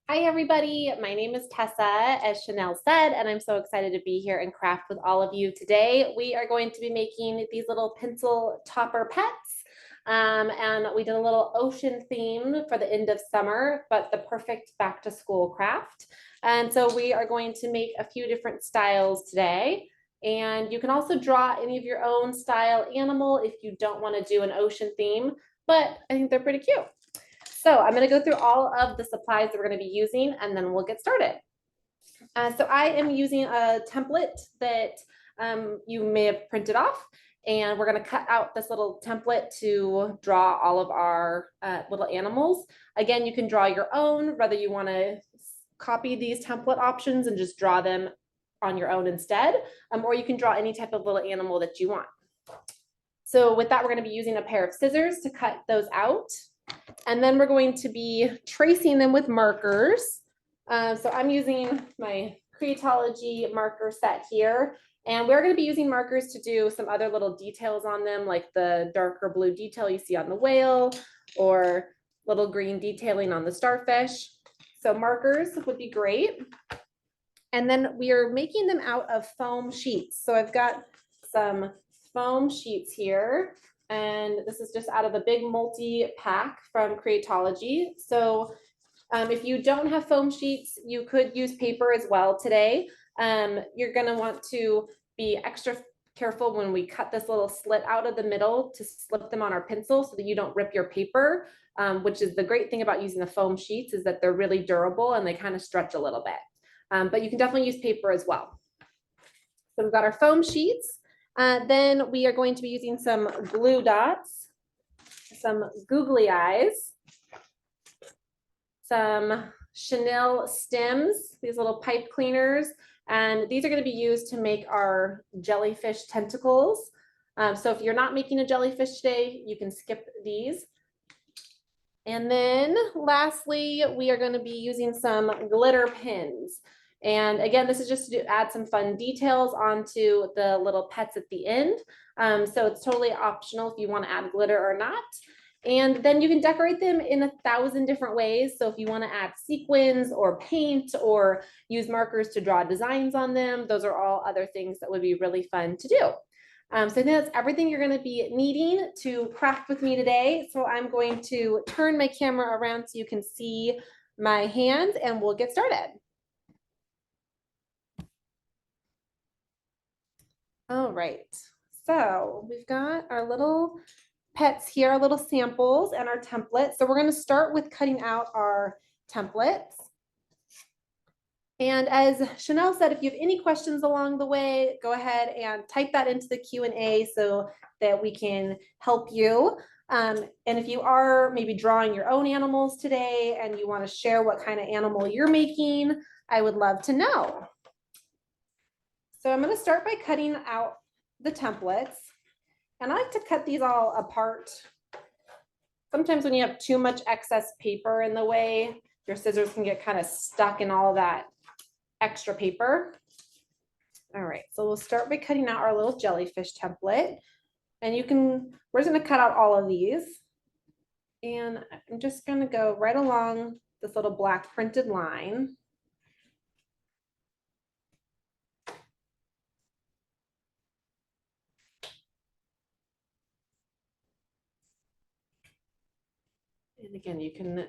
Hi, everybody. My name is Tessa, as Chenille said, and I'm so excited to be here and craft with all of you today. We are going to be making these little pencil topper pets. And we did a little ocean theme for the end of summer, but the perfect back to school craft. And so we are going to make a few different styles today. And you can also draw any of your own style animal if you don't want to do an ocean theme, but I think they're pretty cute. So I'm going to go through all of the supplies that we're going to be using, and then we'll get started. So I am using a template that you may have printed off, and we're going to cut out this little template to draw all of our little animals. Again, you can draw your own, whether you want to copy these template options and just draw them on your own instead, or you can draw any type of little animal that you want. So with that, we're going to be using a pair of scissors to cut those out. And then we're going to be tracing them with markers. So I'm using my Creatology marker set here. And we're going to be using markers to do some other little details on them, like the darker blue detail you see on the whale, or little green detailing on the starfish. So markers would be great. And then we are making them out of foam sheets. So I've got some foam sheets here. And this is just out of the big multi-pack from Creatology. So if you don't have foam sheets, you could use paper as well today. You're going to want to be extra careful when we cut this little slit out of the middle to slip them on our pencil so that you don't rip your paper, which is the great thing about using the foam sheets is that they're really durable and they kind of stretch a little bit. But you can definitely use paper as well. So we've got our foam sheets. Then we are going to be using some glue dots, some googly eyes, some Chenille stems, these little pipe cleaners, and these are going to be used to make our jellyfish tentacles. So if you're not making a jellyfish today, you can skip these. And then lastly, we are going to be using some glitter pins. And again, this is just to add some fun details onto the little pets at the end. So it's totally optional if you want to add glitter or not. And then you can decorate them in 1,000 different ways. So if you want to add sequins or paint or use markers to draw designs on them, those are all other things that would be really fun to do. So I think that's everything you're going to be needing to craft with me today. So I'm going to turn my camera around so you can see my hands and we'll get started. All right, so we've got our little pets here, our little samples and our template. So we're going to start with cutting out our templates. And as Chenille said, if you have any questions along the way, go ahead and type that into the Q&A so that we can help you. And if you are maybe drawing your own animals today and you want to share what kind of animal you're making, I would love to know. So I'm going to start by cutting out the templates. And I like to cut these all apart. Sometimes when you have too much excess paper in the way, your scissors can get kind of stuck in all of that extra paper. All right, so we'll start by cutting out our little jellyfish template. And we're just gonna cut out all of these. And I'm just gonna go right along this little black printed line. And again, you can,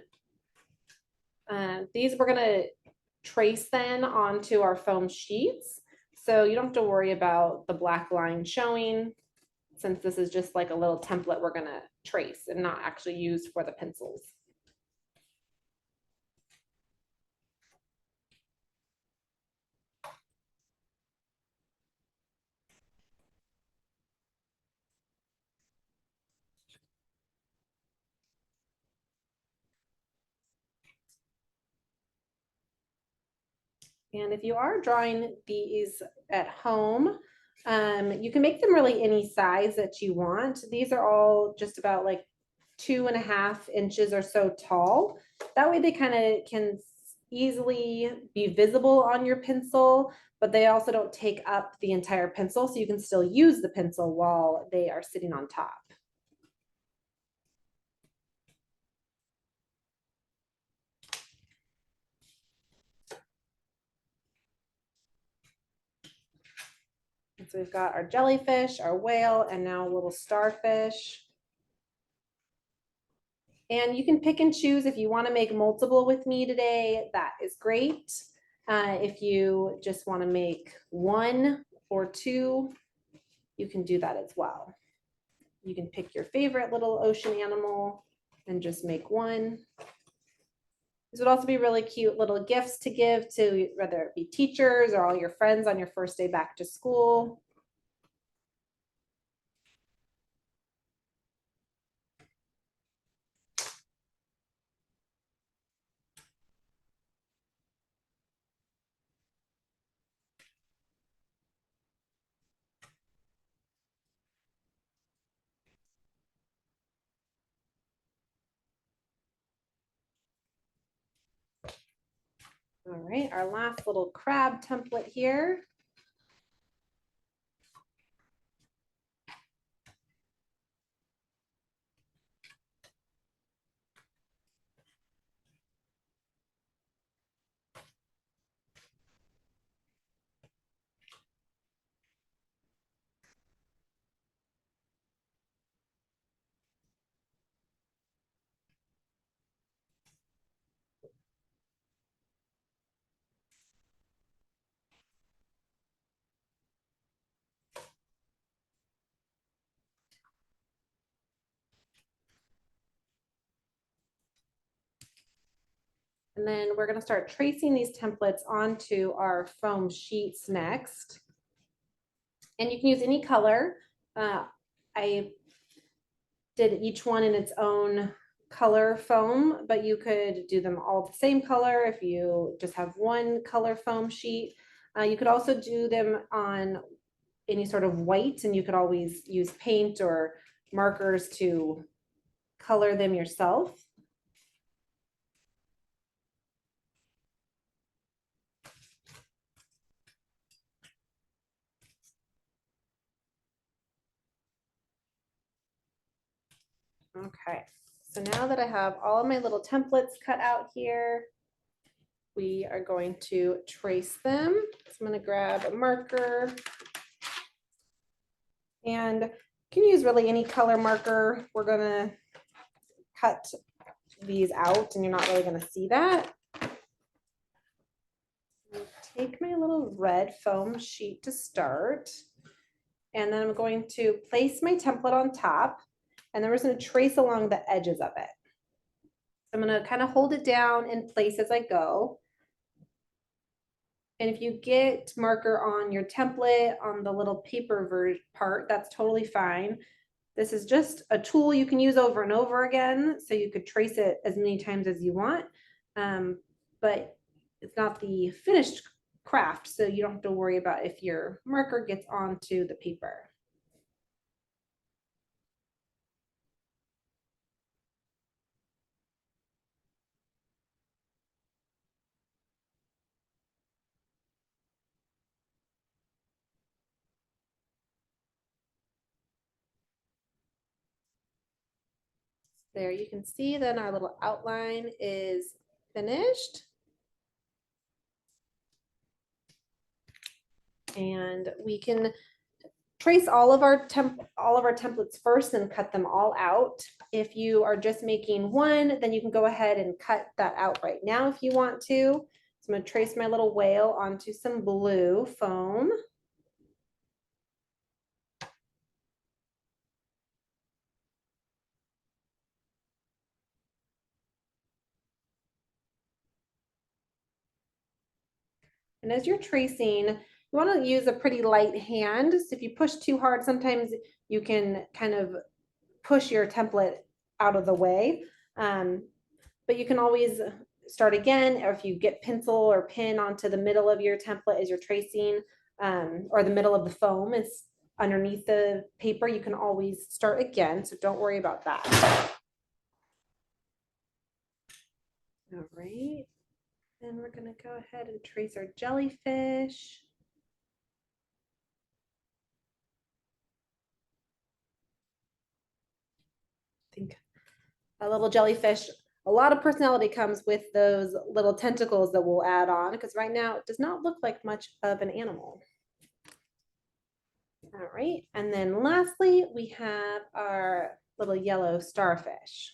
these we're gonna trace then onto our foam sheets. So you don't have to worry about the black line showing, since this is just like a little template we're gonna trace and not actually use for the pencils. And if you are drawing these at home, you can make them really any size that you want. These are all just about like 2.5 inches or so tall. That way they kind of can easily be visible on your pencil, but they also don't take up the entire pencil, so you can still use the pencil while they are sitting on top. So we've got our jellyfish, our whale, and now a little starfish. And you can pick and choose if you want to make multiple with me today, that is great. If you just want to make one or two, you can do that as well. You can pick your favorite little ocean animal and just make one. This would also be really cute little gifts to give to whether it be teachers or all your friends on your first day back to school. All right, our last little crab template here. And then we're going to start tracing these templates onto our foam sheets next. And you can use any color. I did each one in its own color foam, but you could do them all the same color if you just have one color foam sheet. You could also do them on any sort of white, and you could always use paint or markers to color them yourself. Okay, so now that I have all of my little templates cut out here, we are going to trace them. So I'm going to grab a marker, and you can use really any color marker. We're going to cut these out and you're not really going to see that. I'll take my little red foam sheet to start, and then I'm going to place my template on top, and then we're just going to trace along the edges of it. I'm going to kind of hold it down in place as I go. And if you get marker on your template on the little paper part, that's totally fine. This is just a tool you can use over and over again, so you could trace it as many times as you want, but it's not the finished craft, so you don't have to worry about if your marker gets onto the paper. There you can see then our little outline is finished. And we can trace all of our templates first and cut them all out. If you are just making one, then you can go ahead and cut that out right now if you want to. So I'm going to trace my little whale onto some blue foam. And as you're tracing, you want to use a pretty light hand. So if you push too hard, sometimes you can kind of push your template out of the way. But you can always start again, or if you get pencil or pen onto the middle of your template as you're tracing, or the middle of the foam is underneath the paper, you can always start again. So don't worry about that. All right. Then we're going to go ahead and trace our jellyfish. I think a little jellyfish, a lot of personality comes with those little tentacles that we'll add on, because right now it does not look like much of an animal. All right, and then lastly, we have our little yellow starfish.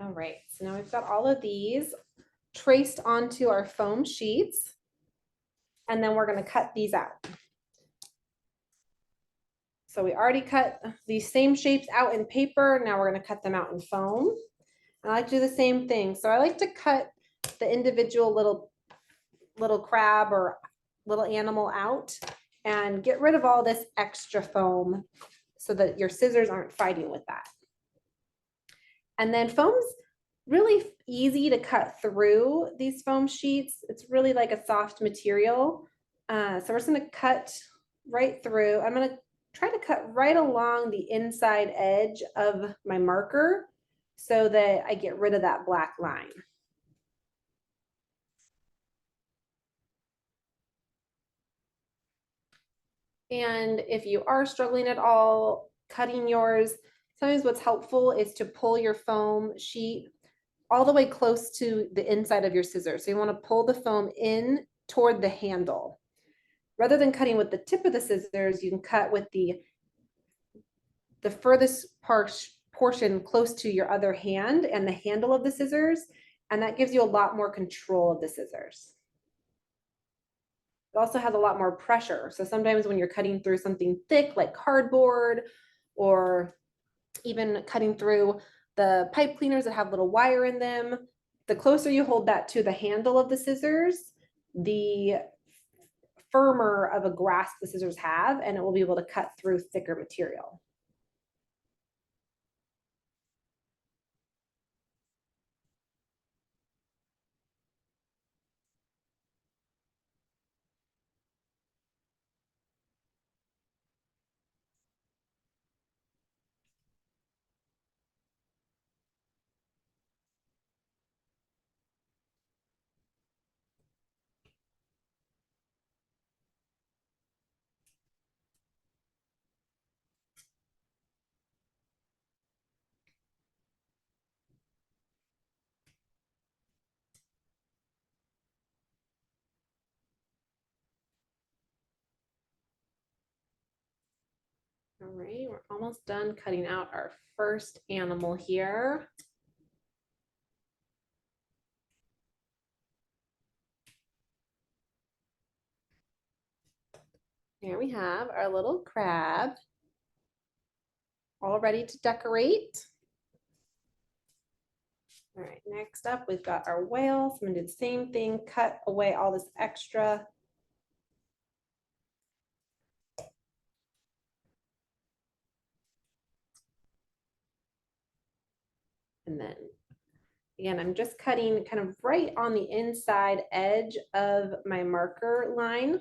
All right, so now we've got all of these traced onto our foam sheets, and then we're going to cut these out. So we already cut these same shapes out in paper. Now we're going to cut them out in foam. I like to do the same thing. So I like to cut the individual little crab or little animal out and get rid of all this extra foam so that your scissors aren't fighting with that. And then foam's really easy to cut through these foam sheets. It's really like a soft material. So we're just gonna cut right through. I'm gonna try to cut right along the inside edge of my marker so that I get rid of that black line. And if you are struggling at all cutting yours, sometimes what's helpful is to pull your foam sheet all the way close to the inside of your scissors. So you want to pull the foam in toward the handle. Rather than cutting with the tip of the scissors, you can cut with the furthest portion close to your other hand and the handle of the scissors, and that gives you a lot more control of the scissors. It also has a lot more pressure. So sometimes when you're cutting through something thick like cardboard, or even cutting through the pipe cleaners that have little wire in them, the closer you hold that to the handle of the scissors, the firmer of a grasp the scissors have, and it will be able to cut through thicker material. All right, we're almost done cutting out our first animal here. Here we have our little crab, all ready to decorate. All right, next up, we've got our whale. So I'm gonna do the same thing, cut away all this extra. And then again, I'm just cutting kind of right on the inside edge of my marker line.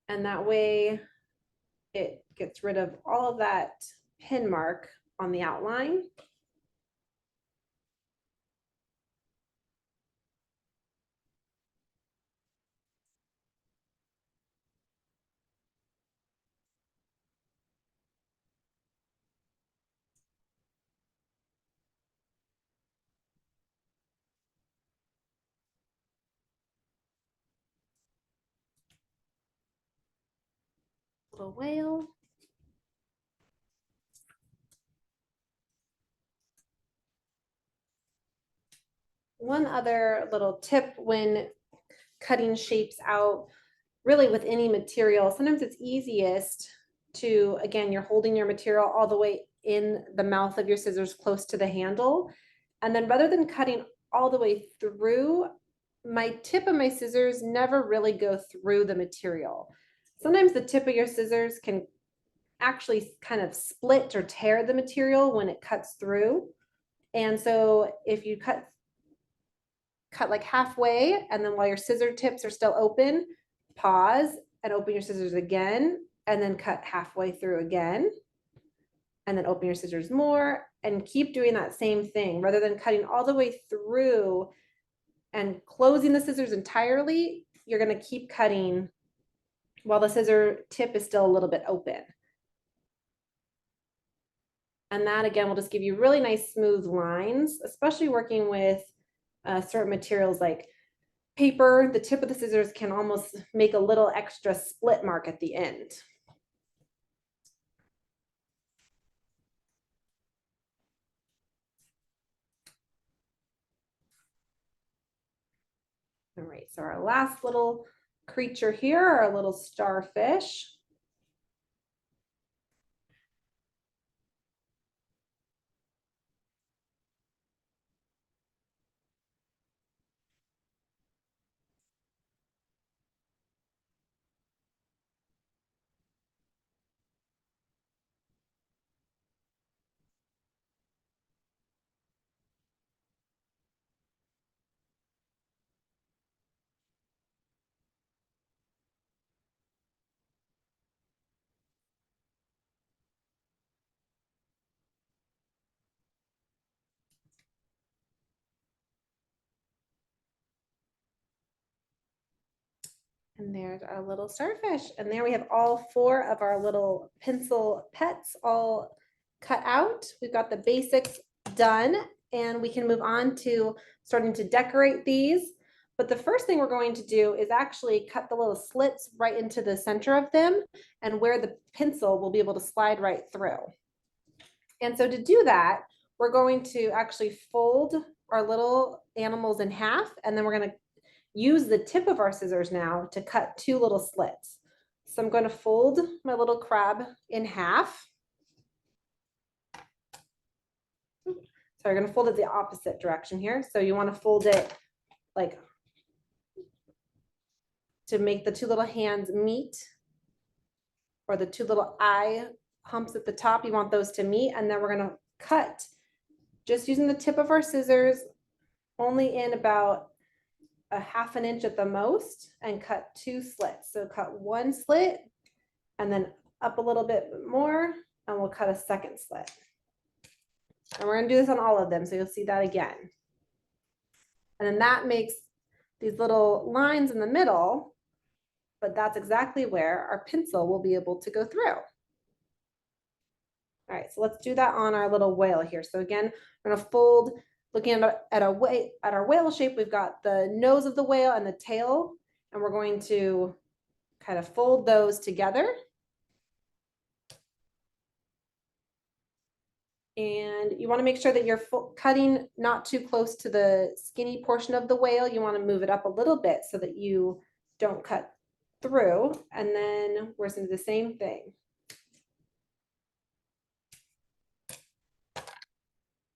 And that way it gets rid of all of that pin mark on the outline. Little whale. One other little tip when cutting shapes out, really with any material, sometimes it's easiest to, again, you're holding your material all the way in the mouth of your scissors close to the handle. And then rather than cutting all the way through, my tip of my scissors never really go through the material. Sometimes the tip of your scissors can actually kind of split or tear the material when it cuts through. And so if you cut like halfway, and then while your scissor tips are still open, pause and open your scissors again, and then cut halfway through again, and then open your scissors more, and keep doing that same thing rather than cutting all the way through and closing the scissors entirely. you're gonna keep cutting while the scissor tip is still a little bit open. And that again will just give you really nice smooth lines, especially working with certain materials like paper. The tip of the scissors can almost make a little extra split mark at the end. All right, so our last little creature here, our little starfish. And there's our little starfish. And there we have all 4 of our little pencil pets all cut out. We've got the basics done, and we can move on to starting to decorate these. But the first thing we're going to do is actually cut the little slits right into the center of them, and where the pencil will be able to slide right through. And so to do that, we're going to actually fold our little animals in half, and then we're going to use the tip of our scissors now to cut 2 little slits. So I'm going to fold my little crab in half. So you're going to fold it the opposite direction here. So you want to fold it like to make the 2 little hands meet, or the 2 little eye humps at the top. You want those to meet, and then we're going to cut just using the tip of our scissors, only in about a 1/2 inch at the most, and cut 2 slits. So cut 1 slit and then up a little bit more, and we'll cut a 2nd slit. And we're going to do this on all of them, so you'll see that again. And then that makes these little lines in the middle, but that's exactly where our pencil will be able to go through. All right, so let's do that on our little whale here. So again, we're going to fold, looking at our whale shape. We've got the nose of the whale and the tail, and we're going to kind of fold those together. And you want to make sure that you're cutting not too close to the skinny portion of the whale. You want to move it up a little bit so that you don't cut through. And then we're going to do the same thing.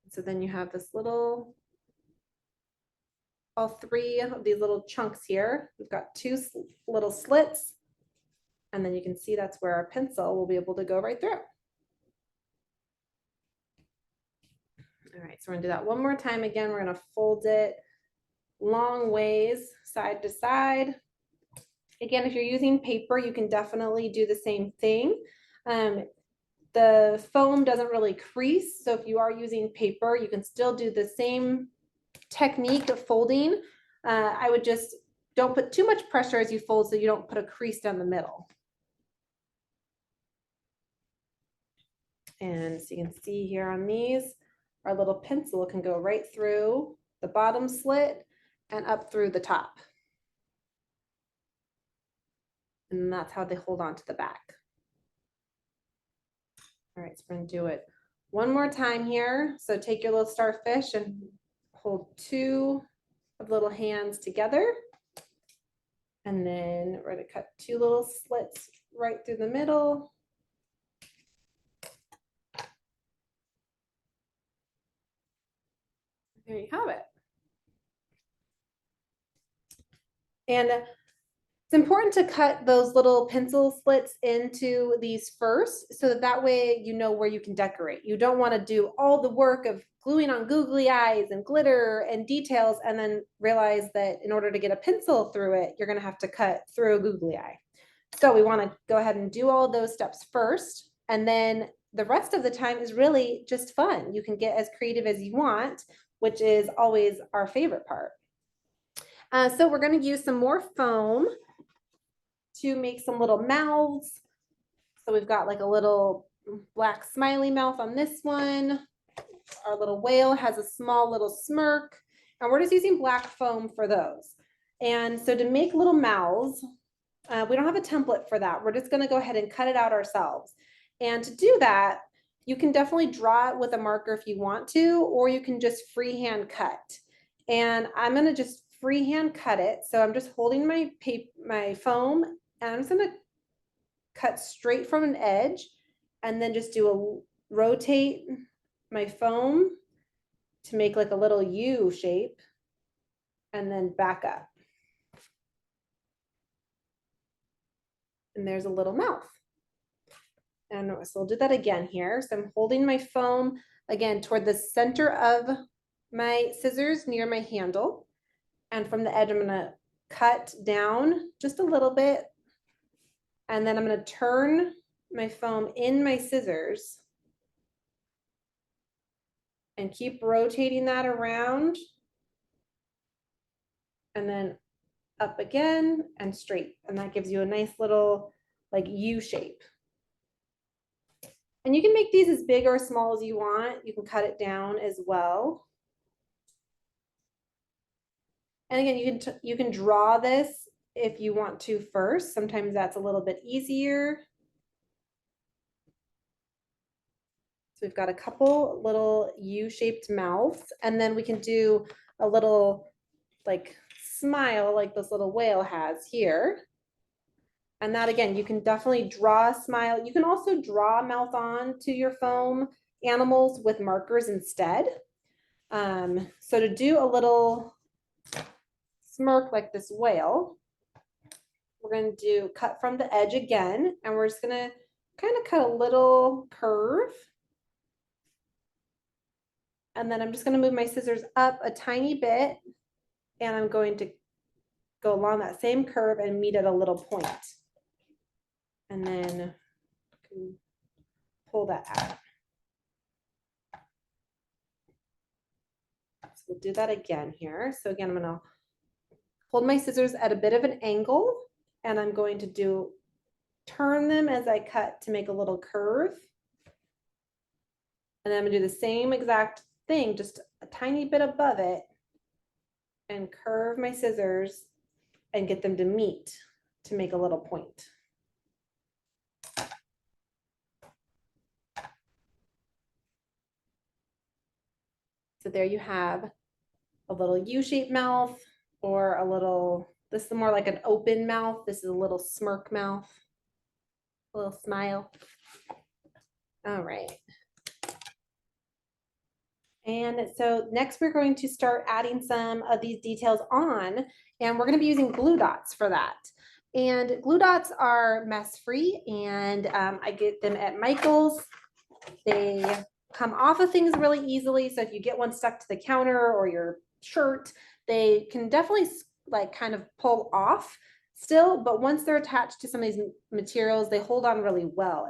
So then you have this little, all 3 of these little chunks here. We've got 2 little slits, and then you can see that's where our pencil will be able to go right through. All right, so we're gonna do that one more time. Again, we're gonna fold it long ways, side to side. Again, if you're using paper, you can definitely do the same thing. The foam doesn't really crease, so if you are using paper, you can still do the same technique of folding. I would just don't put too much pressure as you fold so you don't put a crease down the middle. And so you can see here on these, our little pencil can go right through the bottom slit and up through the top. And that's how they hold on to the back. All right, so we're gonna do it one more time here. So take your little starfish and hold 2 of the little hands together. And then we're gonna cut 2 little slits right through the middle. There you have it. And it's important to cut those little pencil slits into these first, so that way you know where you can decorate. You don't want to do all the work of gluing on googly eyes and glitter and details and then realize that in order to get a pencil through it, you're going to have to cut through a googly eye. So we want to go ahead and do all those steps first, and then the rest of the time is really just fun. You can get as creative as you want, which is always our favorite part. So we're going to use some more foam to make some little mouths. So we've got like a little black smiley mouth on this one. Our little whale has a small little smirk, and we're just using black foam for those. And so to make little mouths, we don't have a template for that. We're just going to go ahead and cut it out ourselves. And to do that, you can definitely draw it with a marker if you want to, or you can just freehand cut. And I'm going to just freehand cut it. So I'm just holding my foam, and I'm just going to cut straight from an edge, and then just rotate my foam to make like a little U shape, and then back up. And there's a little mouth. And so we'll do that again here. So I'm holding my foam again toward the center of my scissors near my handle. And from the edge, I'm gonna cut down just a little bit. And then I'm gonna turn my foam in my scissors and keep rotating that around. And then up again and straight. And that gives you a nice little like U shape. And you can make these as big or small as you want. You can cut it down as well. And again, you can draw this if you want to first. Sometimes that's a little bit easier. So we've got a couple little U-shaped mouths, and then we can do a little like smile like this little whale has here. And that, again, you can definitely draw a smile. You can also draw a mouth on to your foam animals with markers instead. So to do a little smirk like this whale, we're going to do cut from the edge again, and we're just going to kind of cut a little curve. And then I'm just going to move my scissors up a tiny bit, and I'm going to go along that same curve and meet at a little point. And then pull that out. So we'll do that again here. So again, I'm going to hold my scissors at a bit of an angle, and I'm going to turn them as I cut to make a little curve. And then I'm going to do the same exact thing, just a tiny bit above it, and curve my scissors and get them to meet to make a little point. So there you have a little U-shaped mouth, or a little, this is more like an open mouth. This is a little smirk mouth, a little smile. All right. And so next we're going to start adding some of these details on, and we're going to be using glue dots for that. And glue dots are mess-free, and I get them at Michael's. They come off of things really easily. So if you get one stuck to the counter or your shirt, they can definitely like kind of pull off still, but once they're attached to some of these materials, they hold on really well,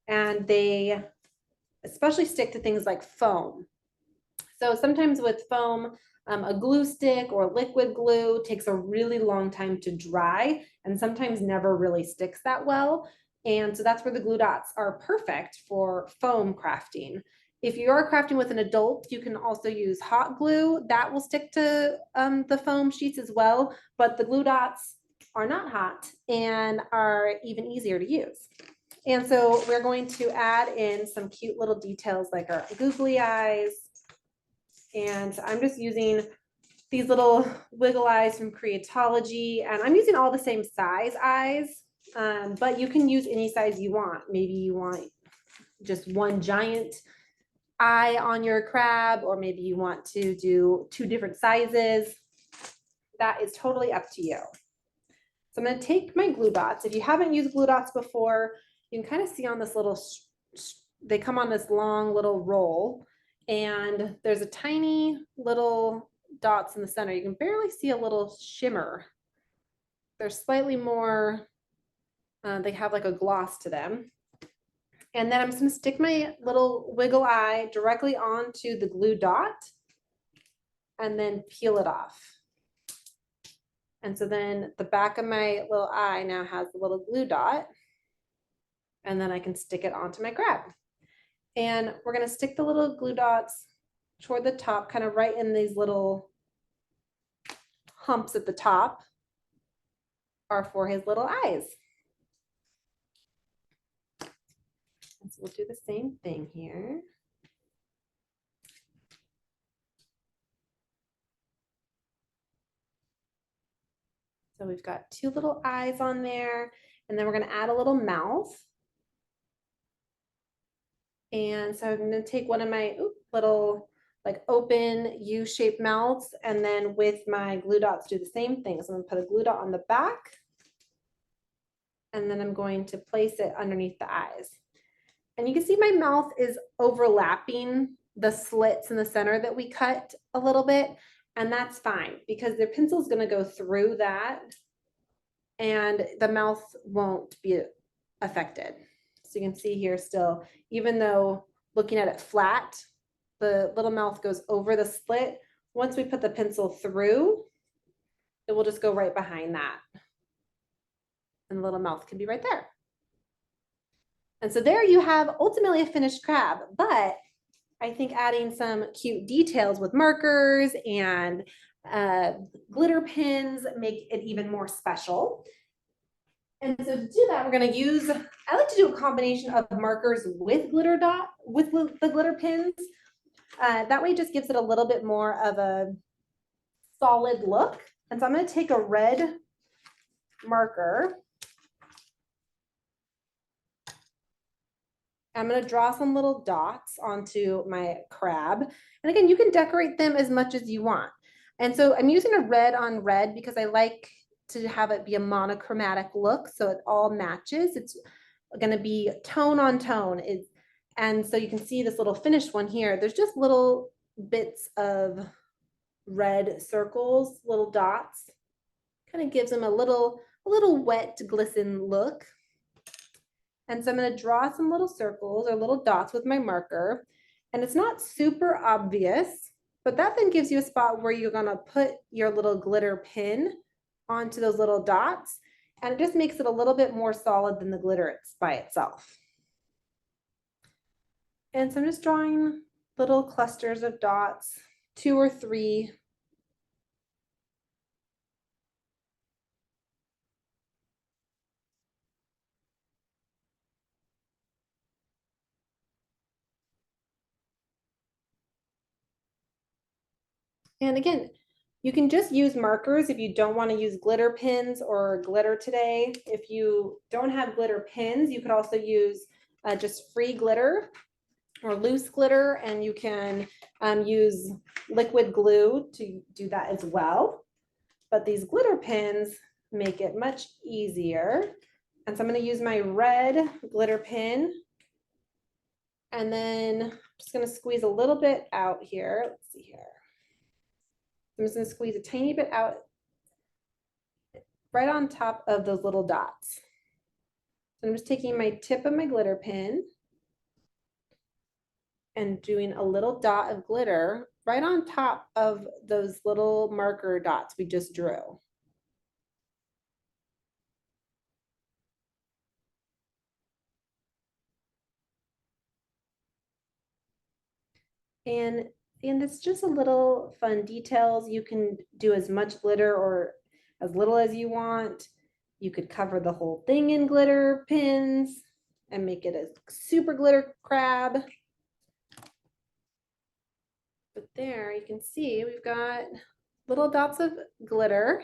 and they especially stick to things like foam. So sometimes with foam, a glue stick or liquid glue takes a really long time to dry, and sometimes never really sticks that well. And so that's where the glue dots are perfect for foam crafting. If you are crafting with an adult, you can also use hot glue. That will stick to the foam sheets as well, but the glue dots are not hot and are even easier to use. And so we're going to add in some cute little details like our googly eyes. And I'm just using these little wiggle eyes from Creatology, and I'm using all the same size eyes, but you can use any size you want. Maybe you want just one giant eye on your crab, or maybe you want to do 2 different sizes. That is totally up to you. So I'm going to take my glue dots. If you haven't used glue dots before, you can kind of see on this little, they come on this long little roll, and there's a tiny little dots in the center. You can barely see a little shimmer. They're slightly more, they have like a gloss to them. And then I'm just going to stick my little wiggle eye directly onto the glue dot and then peel it off. And so then the back of my little eye now has a little glue dot, and then I can stick it onto my crab. And we're gonna stick the little glue dots toward the top, kind of right in these little humps at the top are for his little eyes. And so we'll do the same thing here. So we've got two little eyes on there, and then we're gonna add a little mouth. And so I'm gonna take one of my little like open U-shaped mouths, and then with my glue dots do the same thing. So I'm gonna put a glue dot on the back, and then I'm going to place it underneath the eyes. And you can see my mouth is overlapping the slits in the center that we cut a little bit, and that's fine because the pencil is gonna go through that and the mouth won't be affected. So you can see here still, even though looking at it flat, the little mouth goes over the slit. Once we put the pencil through, it will just go right behind that. And the little mouth can be right there. And so there you have ultimately a finished crab, but I think adding some cute details with markers and glitter pins make it even more special. And so to do that, we're going to use, I like to do a combination of markers with glitter dot, with the glitter pins. That way it just gives it a little bit more of a solid look. And so I'm going to take a red marker. I'm going to draw some little dots onto my crab. And again, you can decorate them as much as you want. And so I'm using a red on red because I like to have it be a monochromatic look so it all matches. It's going to be tone on tone. And so you can see this little finished one here. There's just little bits of red circles, little dots. Kind of gives them a little wet glisten look. And so I'm going to draw some little circles or little dots with my marker. And it's not super obvious, but that then gives you a spot where you're going to put your little glitter pin onto those little dots. And it just makes it a little bit more solid than the glitter by itself. And so I'm just drawing little clusters of dots, 2 or 3. And again, you can just use markers if you don't want to use glitter pins or glitter today. If you don't have glitter pins, you could also use just free glitter or loose glitter, and you can use liquid glue to do that as well. But these glitter pins make it much easier. And so I'm going to use my red glitter pin. And then I'm just going to squeeze a little bit out here. Let's see here. I'm just going to squeeze a tiny bit out right on top of those little dots. So I'm just taking my tip of my glitter pin and doing a little dot of glitter right on top of those little marker dots we just drew. And it's just a little fun details. You can do as much glitter or as little as you want. You could cover the whole thing in glitter pins and make it a super glitter crab. But there you can see we've got little dots of glitter,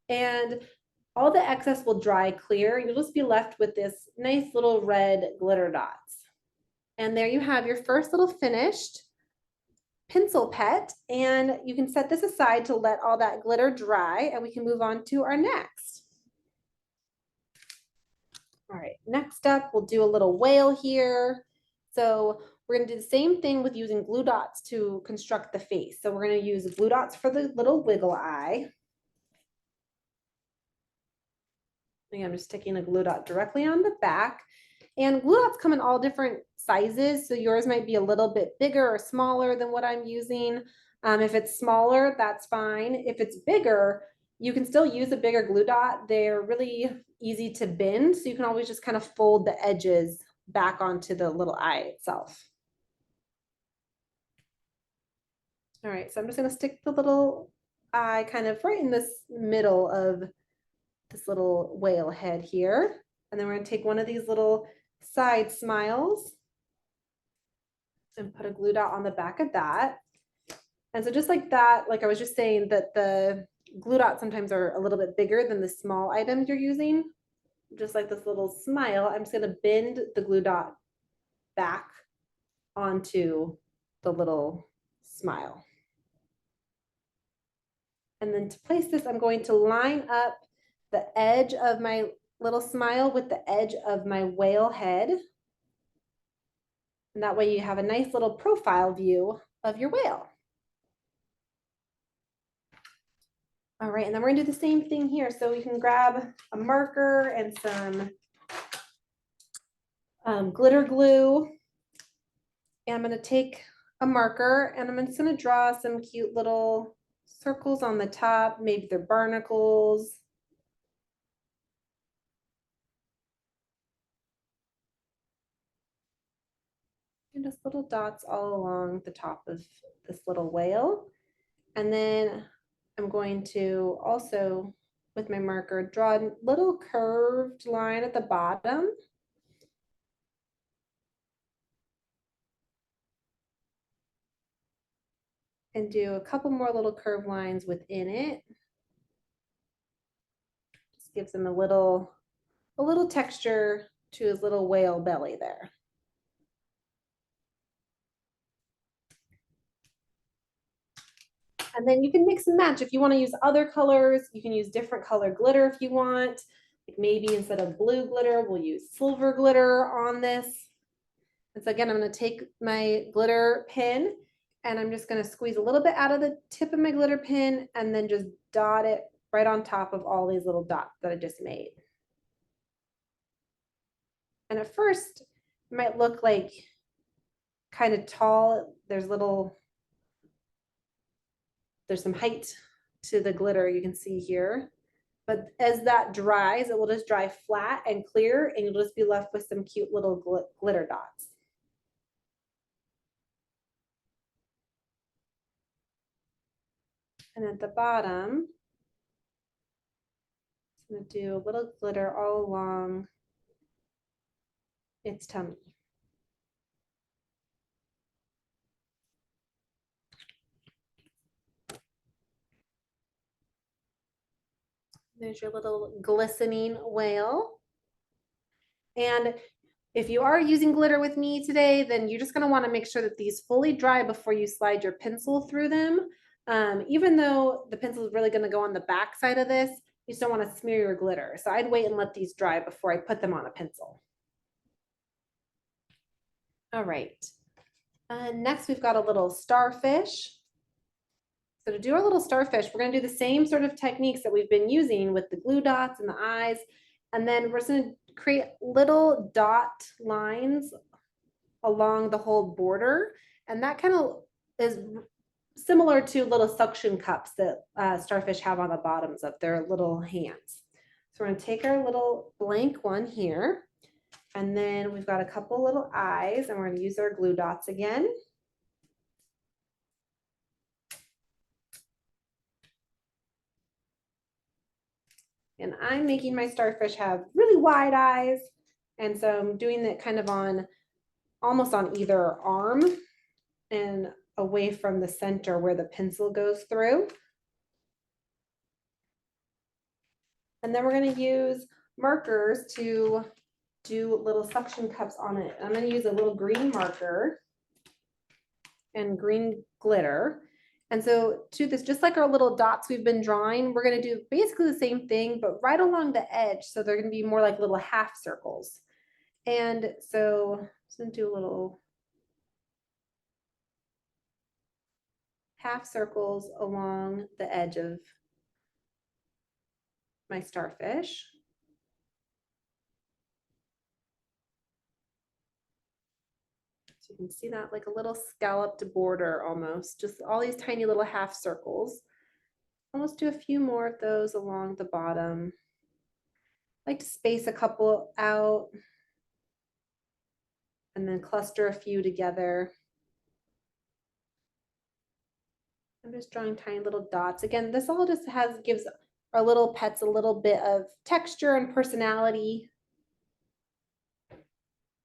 and all the excess will dry clear. You'll just be left with this nice little red glitter dots. And there you have your first little finished pencil pet, and you can set this aside to let all that glitter dry, and we can move on to our next. All right, next up, we'll do a little whale here. So we're going to do the same thing with using glue dots to construct the face. So we're going to use glue dots for the little wiggle eye. I'm just sticking a glue dot directly on the back. And glue dots come in all different sizes. So yours might be a little bit bigger or smaller than what I'm using. If it's smaller, that's fine. If it's bigger, You can still use a bigger glue dot. They're really easy to bend, so you can always just kind of fold the edges back onto the little eye itself. All right, so I'm just gonna stick the little eye kind of right in this middle of this little whale head here. And then we're gonna take one of these little side smiles and put a glue dot on the back of that. And so just like that, like I was just saying that the glue dots sometimes are a little bit bigger than the small items you're using. Just like this little smile, I'm just gonna bend the glue dot back onto the little smile. And then to place this, I'm going to line up the edge of my little smile with the edge of my whale head. And that way you have a nice little profile view of your whale. All right, and then we're gonna do the same thing here. So we can grab a marker and some glitter glue. And I'm gonna take a marker and I'm just gonna draw some cute little circles on the top. Maybe they're barnacles. And just little dots all along the top of this little whale. And then I'm going to also, with my marker, draw a little curved line at the bottom. And do a couple more little curved lines within it. Just gives him a little texture to his little whale belly there. And then you can mix and match. If you want to use other colors, you can use different color glitter if you want. Like maybe instead of blue glitter, we'll use silver glitter on this. And so again, I'm going to take my glitter pin and I'm just going to squeeze a little bit out of the tip of my glitter pin and then just dot it right on top of all these little dots that I just made. And at first, it might look like kind of tall. There's some height to the glitter you can see here. But as that dries, it will just dry flat and clear and you'll just be left with some cute little glitter dots. And at the bottom, I'm going to do a little glitter all along its tummy. There's your little glistening whale. And if you are using glitter with me today, then you're just going to want to make sure that these fully dry before you slide your pencil through them. Even though the pencil is really going to go on the back side of this, you still want to smear your glitter. So I'd wait and let these dry before I put them on a pencil. All right. Next, we've got a little starfish. So to do our little starfish, we're going to do the same sort of techniques that we've been using with the glue dots and the eyes. And then we're just going to create little dot lines along the whole border. And that kind of is similar to little suction cups that starfish have on the bottoms of their little hands. So we're going to take our little blank one here. And then we've got a couple little eyes and we're going to use our glue dots again. And I'm making my starfish have really wide eyes. And so I'm doing that kind of almost on either arm and away from the center where the pencil goes through. And then we're going to use markers to do little suction cups on it. I'm going to use a little green marker and green glitter. And so to this, just like our little dots we've been drawing, we're going to do basically the same thing, but right along the edge. So they're going to be more like little half circles. And so I'm just going to do a little half circles along the edge of my starfish. So you can see that like a little scalloped border almost, just all these tiny little half circles almost do a few more of those along the bottom. I like to space a couple out and then cluster a few together. I'm just drawing tiny little dots. Again, this all just gives our little pets a little bit of texture and personality.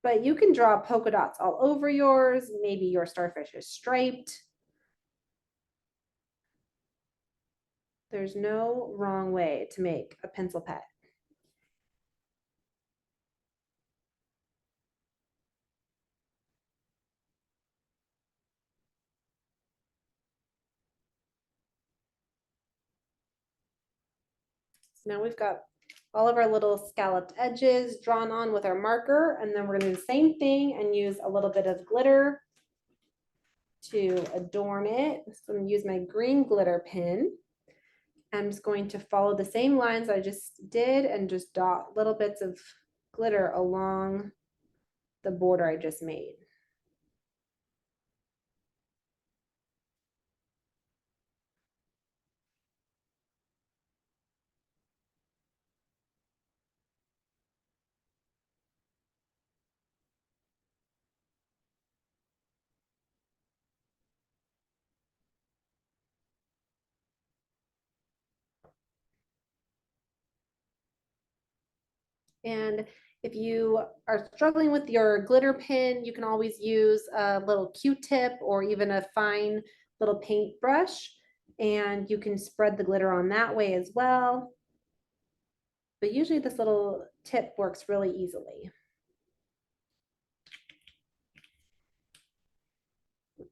But you can draw polka dots all over yours. Maybe your starfish is striped. There's no wrong way to make a pencil pet. So now we've got all of our little scalloped edges drawn on with our marker, and then we're going to do the same thing and use a little bit of glitter to adorn it. So I'm going to use my green glitter pen. I'm just going to follow the same lines I just did and just dot little bits of glitter along the border I just made. And if you are struggling with your glitter pen, you can always use a little Q-tip or even a fine little paintbrush, and you can spread the glitter on that way as well. But usually this little tip works really easily.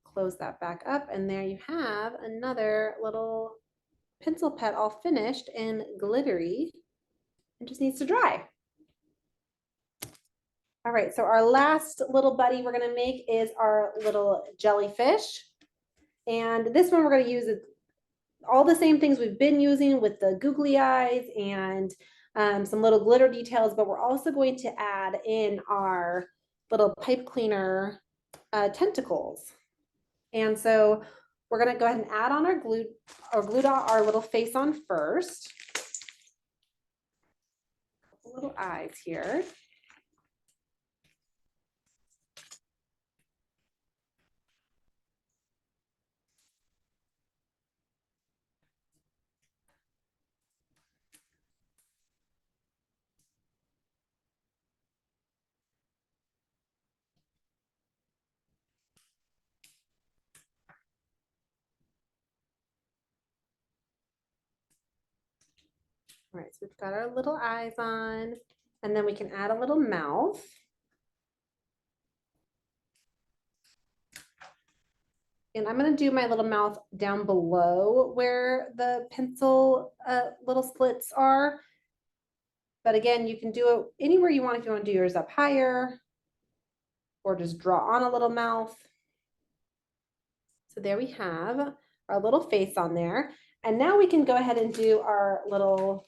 Close that back up, and there you have another little pencil pet all finished and glittery. It just needs to dry. All right, so our last little buddy we're gonna make is our little jellyfish. And this one we're gonna use all the same things we've been using with the googly eyes and some little glitter details, but we're also going to add in our little pipe cleaner tentacles. And so we're gonna go ahead and add on our glue dot our little face on first. Little eyes here. All right, so we've got our little eyes on, and then we can add a little mouth. And I'm going to do my little mouth down below where the pencil little slits are. But again, you can do it anywhere you want if you want to do yours up higher or just draw on a little mouth. So there we have our little face on there. And now we can go ahead and do our little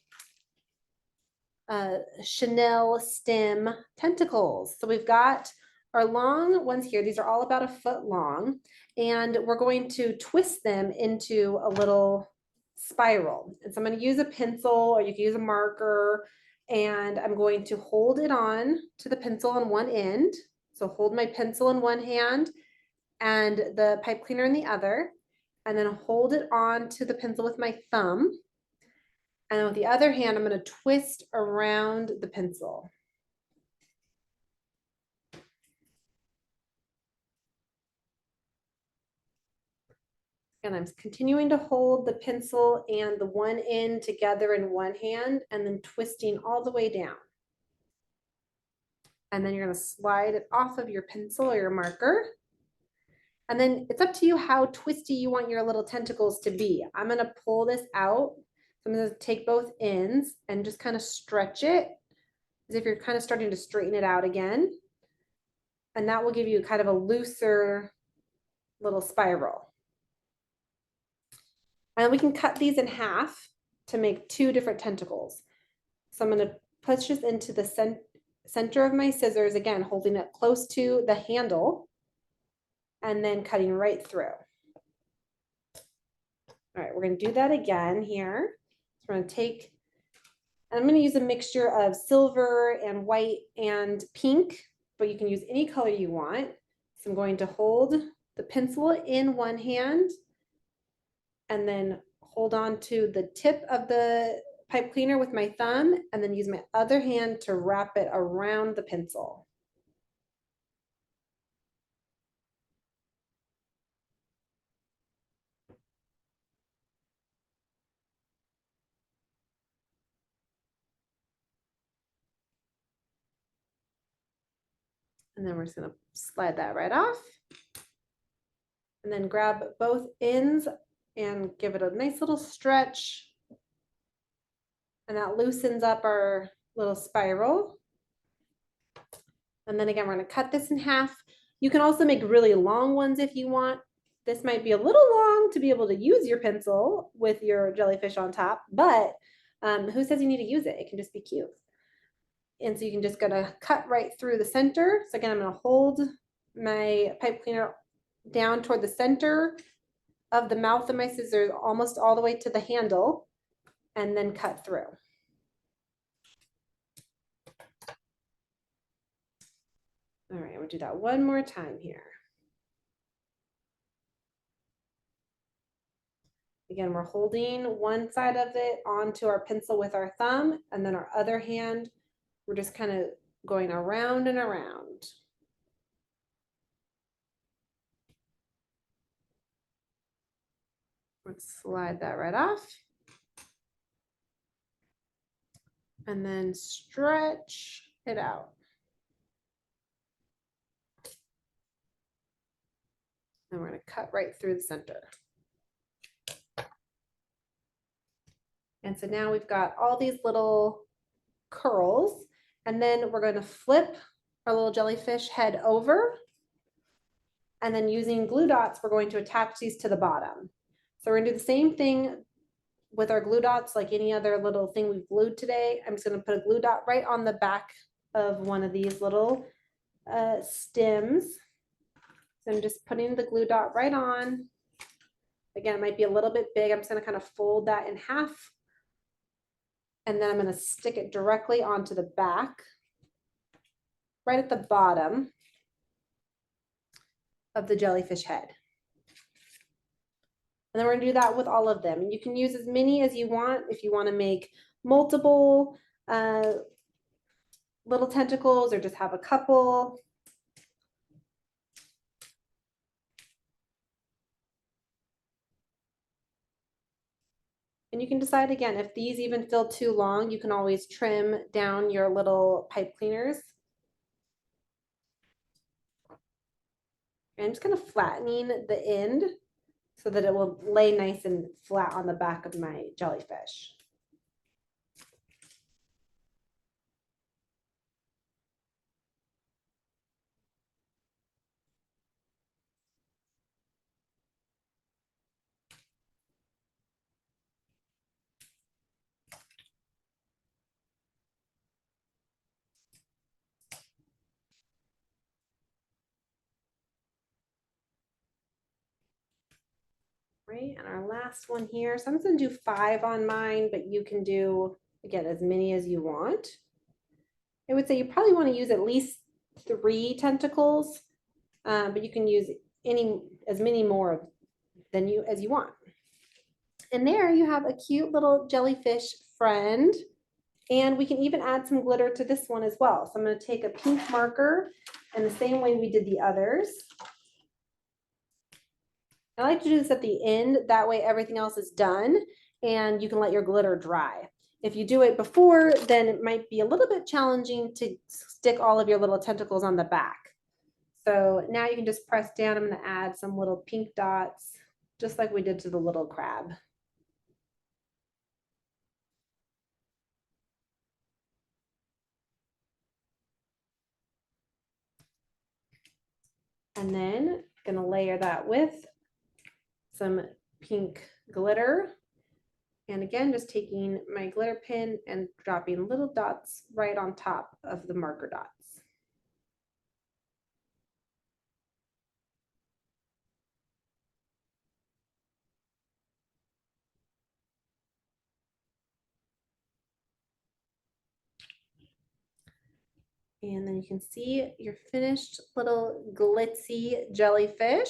Chenille stem tentacles. So we've got our long ones here. These are all about 1 foot long, and we're going to twist them into a little spiral. And so I'm going to use a pencil, or you can use a marker, and I'm going to hold it on to the pencil on one end. So hold my pencil in one hand and the pipe cleaner in the other, and then hold it on to the pencil with my thumb. And with the other hand, I'm going to twist around the pencil. And I'm continuing to hold the pencil and the one end together in one hand and then twisting all the way down. And then you're going to slide it off of your pencil or your marker. And then it's up to you how twisty you want your little tentacles to be. I'm going to pull this out. So I'm going to take both ends and just kind of stretch it as if you're kind of starting to straighten it out again. And that will give you kind of a looser little spiral. And we can cut these in half to make 2 different tentacles. So I'm going to push this into the center of my scissors, again, holding it close to the handle and then cutting right through. All All right, we're gonna do that again here. So we're gonna take, I'm gonna use a mixture of silver and white and pink, but you can use any color you want. So I'm going to hold the pencil in one hand and then hold on to the tip of the pipe cleaner with my thumb and then use my other hand to wrap it around the pencil. And then we're just gonna slide that right off. And then grab both ends and give it a nice little stretch. And that loosens up our little spiral. And then again, we're gonna cut this in half. You can also make really long ones if you want. This might be a little long to be able to use your pencil with your jellyfish on top, but who says you need to use it? It can just be cute. And so you can just gonna cut right through the center. So again, I'm gonna hold my pipe cleaner down toward the center of the mouth of my scissors, almost all the way to the handle, and then cut through. All right, I'm gonna do that one more time here. Again, we're holding one side of it onto our pencil with our thumb, and then our other hand, we're just kind of going around and around. Let's slide that right off. And then stretch it out. And we're going to cut right through the center. And so now we've got all these little curls, and then we're going to flip our little jellyfish head over. And then using glue dots, we're going to attach these to the bottom. So we're going to do the same thing with our glue dots like any other little thing we've glued today. I'm just going to put a glue dot right on the back of one of these little stems. So I'm just putting the glue dot right on. Again, it might be a little bit big. I'm just going to kind of fold that in half. And then I'm going to stick it directly onto the back, right at the bottom of the jellyfish head. And then we're going to do that with all of them. And you can use as many as you want if you want to make multiple little tentacles or just have a couple. And you can decide again, if these even feel too long, you can always trim down your little pipe cleaners. And I'm just kind of flattening the end so that it will lay nice and flat on the back of my jellyfish. Right, and our last one here. So I'm just gonna do 5 on mine, but you can do, again, as many as you want. I would say you probably want to use at least 3 tentacles, but you can use as many more than as you want. And there you have a cute little jellyfish friend. And we can even add some glitter to this one as well. So I'm going to take a pink marker in the same way we did the others. I like to do this at the end. That way everything else is done and you can let your glitter dry. If you do it before, then it might be a little bit challenging to stick all of your little tentacles on the back. So now you can just press down. I'm going to add some little pink dots, just like we did to the little crab. And then I'm going to layer that with some pink glitter. And again, just taking my glitter pin and dropping little dots right on top of the marker dots. And then you can see your finished little glitzy jellyfish.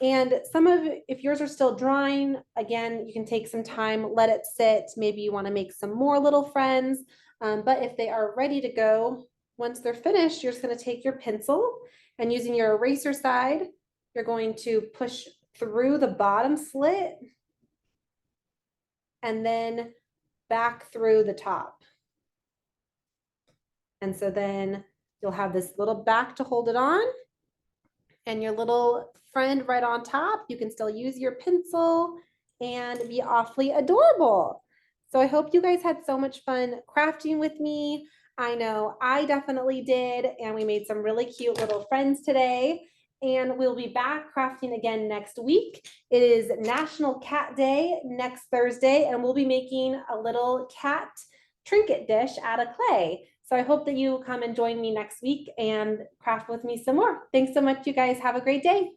And some of, if yours are still drying, again, you can take some time, let it sit. Maybe you want to make some more little friends. But if they are ready to go, once they're finished, you're just going to take your pencil and using your eraser side, you're going to push through the bottom slit and then back through the top. And so then you'll have this little back to hold it on and your little friend right on top. You can still use your pencil and be awfully adorable. So I hope you guys had so much fun crafting with me. I know I definitely did, and we made some really cute little friends today. And we'll be back crafting again next week. It is National Cat Day next Thursday, and we'll be making a little cat trinket dish out of clay. So I hope that you come and join me next week and craft with me some more. Thanks so much, you guys. Have a great day.